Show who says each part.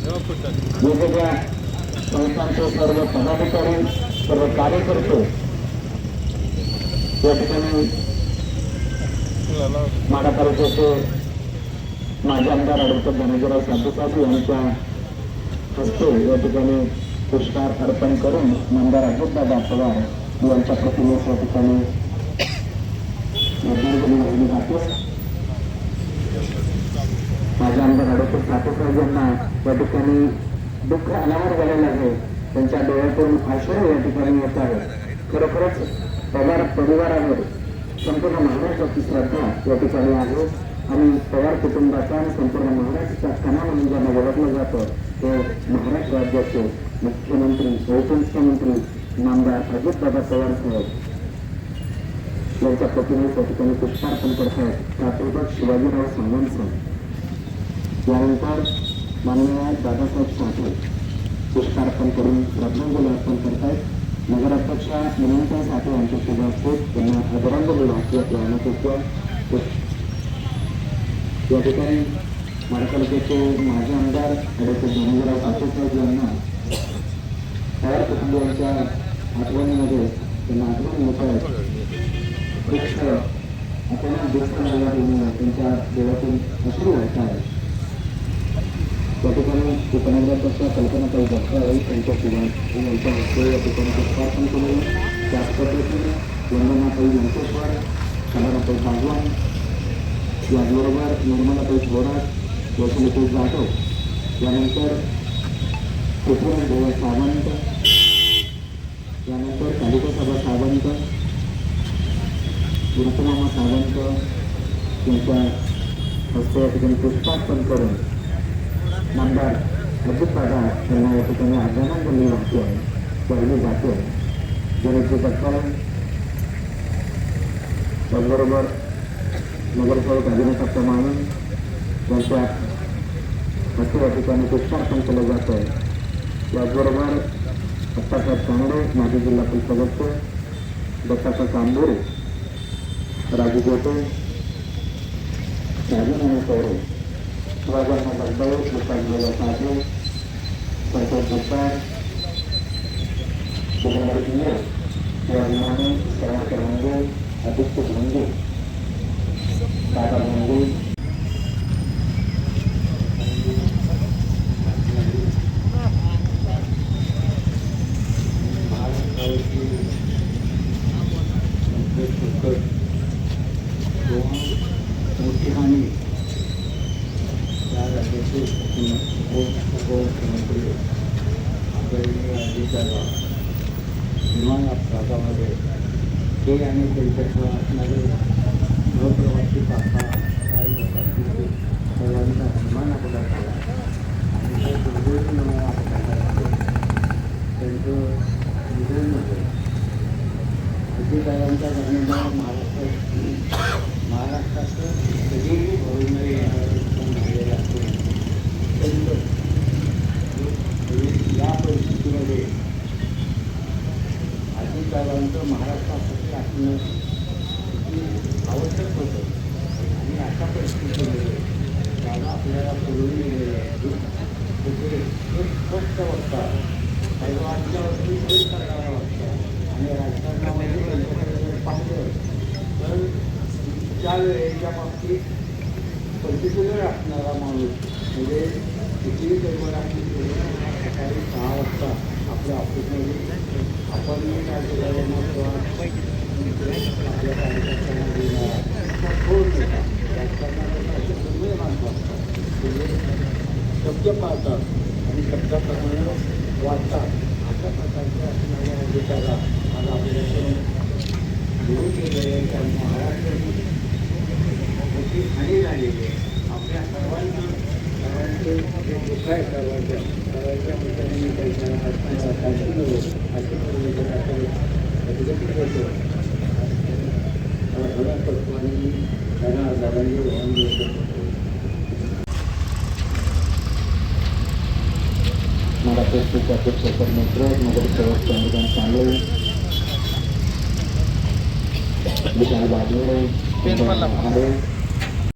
Speaker 1: वेगवेगळ्या संस्थांचे सर्व पदाधिकारी सर्व कार्यकर्ते या ठिकाणी माढा तालुक्याचे माजी आमदार ॲडव्होकेट धनंजयराव साधू यांच्या हस्ते या ठिकाणी पुरस्कार अर्पण करून आमदार अजितदादा पवार यांच्या प्रतिमेस या ठिकाणी श्रद्धांजली वाहिली जाते. माझे आमदार ॲडव्होकेट साहेब यांना या ठिकाणी दुःख अनावर झालेलं आहे. त्यांच्या डोळ्यातून आश्रय या ठिकाणी येत आहे. खरोखरच पवार परिवारावर संपूर्ण महाराष्ट्राची श्रद्धा या ठिकाणी आहे आणि पवार कुटुंबाचा आणि संपूर्ण महाराष्ट्राचा कणा म्हणून ज्यांना ओळखलं जातं ते महाराष्ट्र राज्याचे मुख्यमंत्री उपमुख्यमंत्री नामदार अजितदादा पवार साहेब यांच्या प्रतिमेस या ठिकाणी पुष्पार्पण करत आहेत. प्राध्यापक शिवाजीराव सावंत साहेब यानंतर माननीय दादासाहेब साठे पुष्पार्पण करून श्रद्धांजली अर्पण करतायत. नगराध्यक्ष विनंती साठे यांच्या शुभ हस्ते त्यांना आदरांजली वाहण्यात या ठिकाणी माढा तालुक्याचे माजी आमदार ॲडव्होकेट धनंजयराव साठे यांना पवार कुटुंबियांच्या आठवणीमध्ये त्यांना आठवण होत आहे. आपल्याला त्यांच्या डोळ्यातून अश्रू वाटत आहे. या ठिकाणी उपनगराध्यक्ष कल्पनाताई जगताई यांच्या यांच्या हस्ते या ठिकाणी पुष्पार्पण केले. त्याच पद्धतीने वंदनाताई लंकेश्वर, कमलाताई बागवान, याचबरोबर निर्मलाताई थोरात, वसंतताई जाधव, यानंतर पृथ्वीराज देवा सावंत, यानंतर कालिकासभा सावंत, गुरुमामा सावंत यांच्या हस्ते या ठिकाणी पुष्पार्पण करून नामदार अजितदादा यांना या ठिकाणी आदरांजली वाहिली जाते. जनतेचे तत्काळ त्याचबरोबर नगरसेवक अभिनेता मानून यांच्या हस्ते या ठिकाणी पुष्पार्पण केलं जातं आहे. त्याचबरोबर अप्पासाहेब कांबळे माजी जिल्हा परिषद सदस्य, दत्ताचा कांबोरे, राजू गोटे, राजूनामा कवरे, शिवाजींना गडबळे, विकासलेला साधे, संतोष गुप्तार, सुगंधारी किल्ले, शिवाजी माने, शरणाकर मुंगे, आदित्य मुंगे, दादा मुंगे, मोठी हानी या राज्याचे उपमुख्यमंत्री आदरणीय अजितदादा विमान अपघातामध्ये ते आणि त्यांच्यासह असणारे गृहप्रवासी काका काही लोकांची सर्वांचा विमान अपघात झाला आणि ते दुर्दैवी विमान अपघातामध्ये त्यांचं निधन झालं. अजितदादांच्या घटनेमुळे महाराष्ट्राचं कधीही भरून न येणारं झालेलं असून या परिस्थितीमध्ये अजितदादांचं महाराष्ट्रासाठी असणं आवश्यक होतं आणि अशा परिस्थितीमध्ये दादा आपल्याला सोडून गेलेलं आहे. त्याचे एक स्पष्ट वक्ता सर्वांच्यावरती प्रेम करणारा वक्ता आणि राजकारणामध्ये त्यांच्याकडे जर पाहिलं तर त्या वेळेच्या बाबतीत पर्टिक्युलर असणारा माणूस म्हणजे कितीही गडबडाची सकाळी 6 वाजता आपल्या ऑफिसमध्ये आपण राज्यकारभारांना किंवा आपल्या कार्यकर्त्यांना देणारा ठोस होता. राजकारणात असे सगळे माणसं असतात म्हणजे शब्द पाळतात आणि शब्दाप्रमाणे वाटतात. अशा प्रकारचे असणाऱ्या अधिकारा आज आपल्याकडून निवडून गेलेले कारण महाराष्ट्राची मोठी हानी झालेली आहे. आपल्या सर्वांचे जे दुःख आहे सर्वांच्या ठिकाणी त्यांच्या अभिगती करतो करतो आणि त्यांना आजारांनी वाहन देतो. मला प्रत्येक अपेक्षा मित्र नगरसेवक चंद्रकांत कांबळे, विशाल बाजोरे,